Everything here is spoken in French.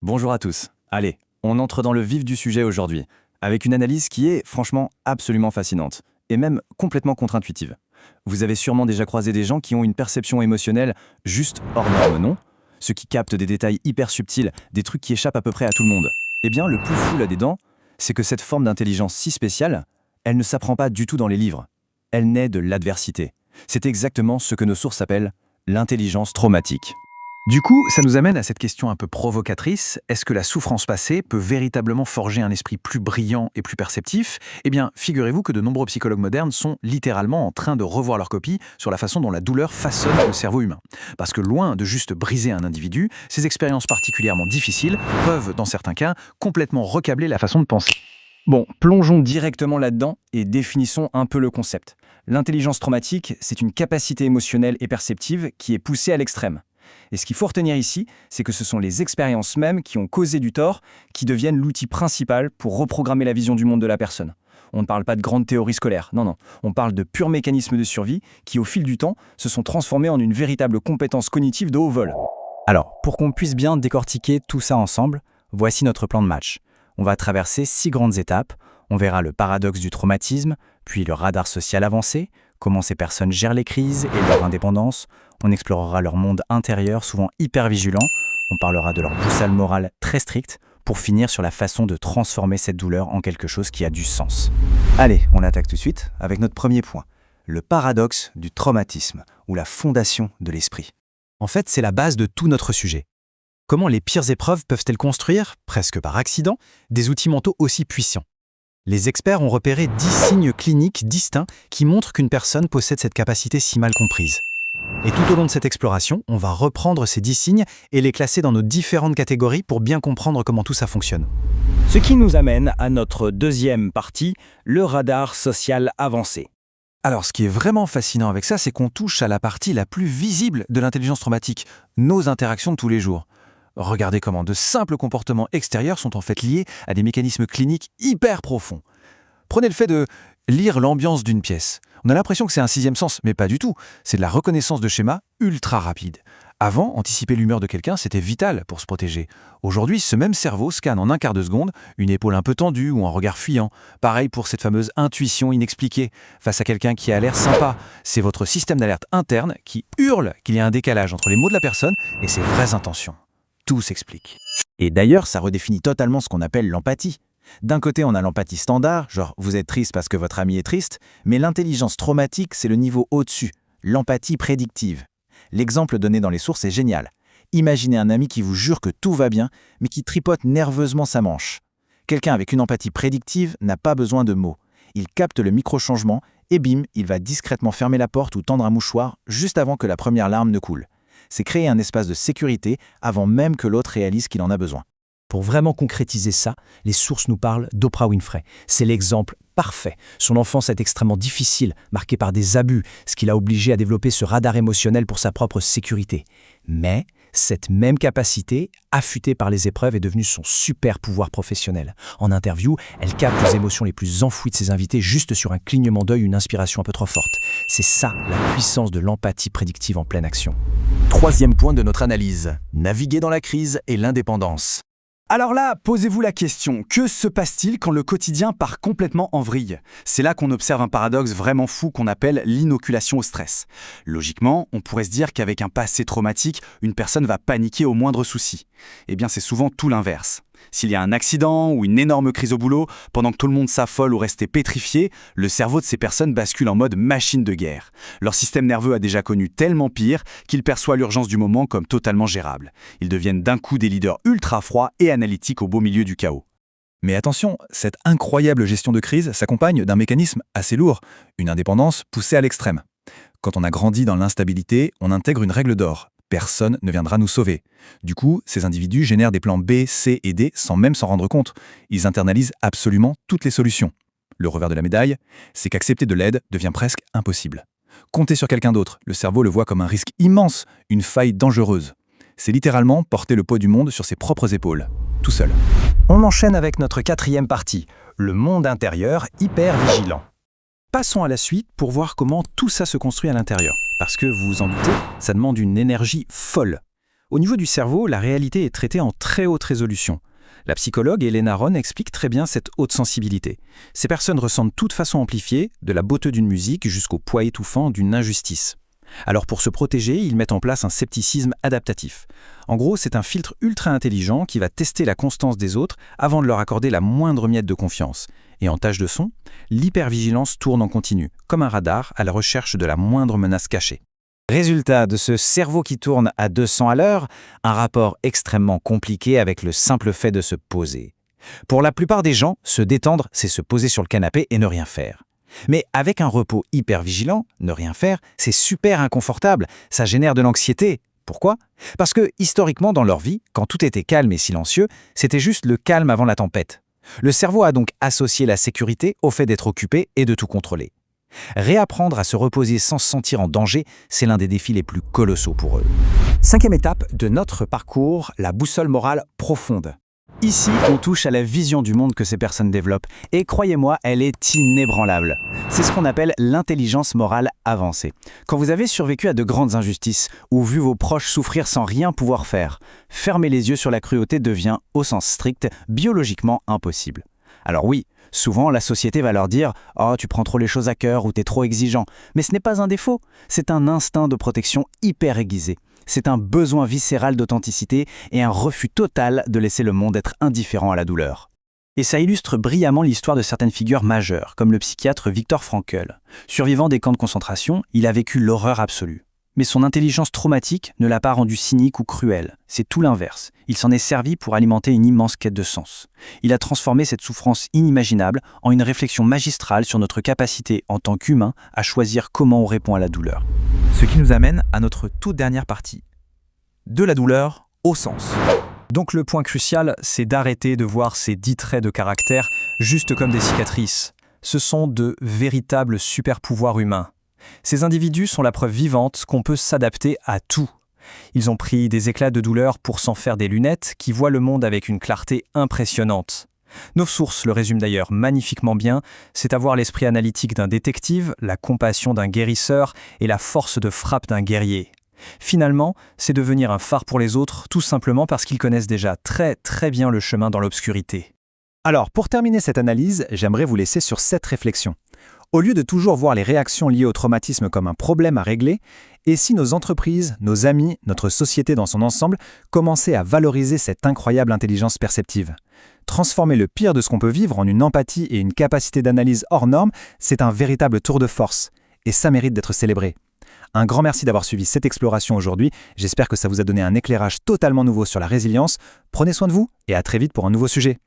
Bonjour à tous. Allez, on entre dans le vif du sujet aujourd'hui, avec une analyse qui est franchement absolument fascinante, et même complètement contre-intuitive. Vous avez sûrement déjà croisé des gens qui ont une perception émotionnelle juste hors norme, non? Ceux qui captent des détails hyper subtils, des trucs qui échappent à peu près à tout le monde. Eh bien, le plus fou là-dedans, c'est que cette forme d'intelligence si spéciale, elle ne s'apprend pas du tout dans les livres. Elle naît de l'adversité. C'est exactement ce que nos sources appellent l'intelligence traumatique. Du coup, ça nous amène à cette question un peu provocatrice. Est-ce que la souffrance passée peut véritablement forger un esprit plus brillant et plus perceptif? Eh bien, figurez-vous que de nombreux psychologues modernes sont littéralement en train de revoir leur copie sur la façon dont la douleur façonne le cerveau humain. Parce que loin de juste briser un individu, ces expériences particulièrement difficiles peuvent, dans certains cas, complètement recabler la façon de penser. Bon, plongeons directement là-dedans et définissons un peu le concept. L'intelligence traumatique, c'est une capacité émotionnelle et perceptive qui est poussée à l'extrême. Et ce qu'il faut retenir ici, c'est que ce sont les expériences mêmes qui ont causé du tort qui deviennent l'outil principal pour reprogrammer la vision du monde de la personne. On ne parle pas de grandes théories scolaires, non, on parle de purs mécanismes de survie qui, au fil du temps, se sont transformés en une véritable compétence cognitive de haut vol. Alors, pour qu'on puisse bien décortiquer tout ça ensemble, voici notre plan de match. On va traverser 6 grandes étapes. On verra le paradoxe du traumatisme, puis le radar social avancé, comment ces personnes gèrent les crises et leur indépendance. On explorera leur monde intérieur, souvent hyper vigilant. On parlera de leur boussole morale très stricte, pour finir sur la façon de transformer cette douleur en quelque chose qui a du sens. Allez, on attaque tout de suite avec notre premier point, le paradoxe du traumatisme, ou la fondation de l'esprit. En fait, c'est la base de tout notre sujet. Comment les pires épreuves peuvent-elles construire, presque par accident, des outils mentaux aussi puissants? Les experts ont repéré 10 signes cliniques distincts qui montrent qu'une personne possède cette capacité si mal comprise. Et tout au long de cette exploration, on va reprendre ces 10 signes et les classer dans nos différentes catégories pour bien comprendre comment tout ça fonctionne. Ce qui nous amène à notre deuxième partie, le radar social avancé. Alors, ce qui est vraiment fascinant avec ça, c'est qu'on touche à la partie la plus visible de l'intelligence traumatique, nos interactions de tous les jours. Regardez comment de simples comportements extérieurs sont en fait liés à des mécanismes cliniques hyper profonds. Prenez le fait de lire l'ambiance d'une pièce. On a l'impression que c'est un sixième sens, mais pas du tout. C'est de la reconnaissance de schémas ultra rapide. Avant, anticiper l'humeur de quelqu'un, c'était vital pour se protéger. Aujourd'hui, ce même cerveau scanne en un quart de seconde une épaule un peu tendue ou un regard fuyant. Pareil pour cette fameuse intuition inexpliquée. Face à quelqu'un qui a l'air sympa, c'est votre système d'alerte interne qui hurle qu'il y a un décalage entre les mots de la personne et ses vraies intentions. Tout s'explique. Et d'ailleurs, ça redéfinit totalement ce qu'on appelle l'empathie. D'un côté, on a l'empathie standard, genre vous êtes triste parce que votre ami est triste, mais l'intelligence traumatique, c'est le niveau au-dessus, l'empathie prédictive. L'exemple donné dans les sources est génial. Imaginez un ami qui vous jure que tout va bien, mais qui tripote nerveusement sa manche. Quelqu'un avec une empathie prédictive n'a pas besoin de mots. Il capte le micro-changement et bim, il va discrètement fermer la porte ou tendre un mouchoir juste avant que la première larme ne coule. C'est créer un espace de sécurité avant même que l'autre réalise qu'il en a besoin. Pour vraiment concrétiser ça, les sources nous parlent d'Oprah Winfrey. C'est l'exemple parfait. Son enfance est extrêmement difficile, marquée par des abus, ce qui l'a obligée à développer ce radar émotionnel pour sa propre sécurité. Mais cette même capacité, affûtée par les épreuves, est devenue son super pouvoir professionnel. En interview, elle capte les émotions les plus enfouies de ses invités juste sur un clignement d'œil ou une inspiration un peu trop forte. C'est ça, la puissance de l'empathie prédictive en pleine action. Troisième point de notre analyse, naviguer dans la crise et l'indépendance. Alors là, posez-vous la question, que se passe-t-il quand le quotidien part complètement en vrille? C'est là qu'on observe un paradoxe vraiment fou qu'on appelle l'inoculation au stress. Logiquement, on pourrait se dire qu'avec un passé traumatique, une personne va paniquer au moindre souci. Eh bien, c'est souvent tout l'inverse. S'il y a un accident ou une énorme crise au boulot, pendant que tout le monde s'affole ou reste pétrifié, le cerveau de ces personnes bascule en mode machine de guerre. Leur système nerveux a déjà connu tellement pire qu'il perçoit l'urgence du moment comme totalement gérable. Ils deviennent d'un coup des leaders ultra froids et analytiques au beau milieu du chaos. Mais attention, cette incroyable gestion de crise s'accompagne d'un mécanisme assez lourd, une indépendance poussée à l'extrême. Quand on a grandi dans l'instabilité, on intègre une règle d'or. Personne ne viendra nous sauver. Du coup, ces individus génèrent des plans B, C et D sans même s'en rendre compte. Ils internalisent absolument toutes les solutions. Le revers de la médaille, c'est qu'accepter de l'aide devient presque impossible. Compter sur quelqu'un d'autre, le cerveau le voit comme un risque immense, une faille dangereuse. C'est littéralement porter le poids du monde sur ses propres épaules, tout seul. On enchaîne avec notre quatrième partie, le monde intérieur hyper vigilant. Passons à la suite pour voir comment tout ça se construit à l'intérieur. Parce que, vous vous en doutez, ça demande une énergie folle. Au niveau du cerveau, la réalité est traitée en très haute résolution. La psychologue Elena Ron explique très bien cette haute sensibilité. Ces personnes ressentent toute façon amplifiée, de la beauté d'une musique jusqu'au poids étouffant d'une injustice. Alors pour se protéger, ils mettent en place un scepticisme adaptatif. En gros, c'est un filtre ultra intelligent qui va tester la constance des autres avant de leur accorder la moindre miette de confiance. Et en tâche de son, l'hypervigilance tourne en continu, comme un radar à la recherche de la moindre menace cachée. Résultat de ce cerveau qui tourne à 200 à l'heure, un rapport extrêmement compliqué avec le simple fait de se poser. Pour la plupart des gens, se détendre, c'est se poser sur le canapé et ne rien faire. Mais avec un repos hyper vigilant, ne rien faire, c'est super inconfortable, ça génère de l'anxiété. Pourquoi? Parce que, historiquement dans leur vie, quand tout était calme et silencieux, c'était juste le calme avant la tempête. Le cerveau a donc associé la sécurité au fait d'être occupé et de tout contrôler. Réapprendre à se reposer sans se sentir en danger, c'est l'un des défis les plus colossaux pour eux. 5e étape de notre parcours, la boussole morale profonde. Ici, on touche à la vision du monde que ces personnes développent, et croyez-moi, elle est inébranlable. C'est ce qu'on appelle l'intelligence morale avancée. Quand vous avez survécu à de grandes injustices, ou vu vos proches souffrir sans rien pouvoir faire, fermer les yeux sur la cruauté devient, au sens strict, biologiquement impossible. Alors oui, souvent la société va leur dire « Oh, tu prends trop les choses à cœur ou t'es trop exigeant », mais ce n'est pas un défaut, c'est un instinct de protection hyper aiguisé. C'est un besoin viscéral d'authenticité et un refus total de laisser le monde être indifférent à la douleur. Et ça illustre brillamment l'histoire de certaines figures majeures, comme le psychiatre Viktor Frankl. Survivant des camps de concentration, il a vécu l'horreur absolue. Mais son intelligence traumatique ne l'a pas rendu cynique ou cruel. C'est tout l'inverse. Il s'en est servi pour alimenter une immense quête de sens. Il a transformé cette souffrance inimaginable en une réflexion magistrale sur notre capacité en tant qu'humain à choisir comment on répond à la douleur. Ce qui nous amène à notre toute dernière partie. De la douleur au sens. Donc le point crucial, c'est d'arrêter de voir ces 10 traits de caractère juste comme des cicatrices. Ce sont de véritables super-pouvoirs humains. Ces individus sont la preuve vivante qu'on peut s'adapter à tout. Ils ont pris des éclats de douleur pour s'en faire des lunettes qui voient le monde avec une clarté impressionnante. Nos sources le résument d'ailleurs magnifiquement bien, c'est avoir l'esprit analytique d'un détective, la compassion d'un guérisseur et la force de frappe d'un guerrier. Finalement, c'est devenir un phare pour les autres, tout simplement parce qu'ils connaissent déjà très très bien le chemin dans l'obscurité. Alors, pour terminer cette analyse, j'aimerais vous laisser sur cette réflexion. Au lieu de toujours voir les réactions liées au traumatisme comme un problème à régler, et si nos entreprises, nos amis, notre société dans son ensemble commençaient à valoriser cette incroyable intelligence perceptive? Transformer le pire de ce qu'on peut vivre en une empathie et une capacité d'analyse hors norme, c'est un véritable tour de force. Et ça mérite d'être célébré. Un grand merci d'avoir suivi cette exploration aujourd'hui. J'espère que ça vous a donné un éclairage totalement nouveau sur la résilience. Prenez soin de vous et à très vite pour un nouveau sujet.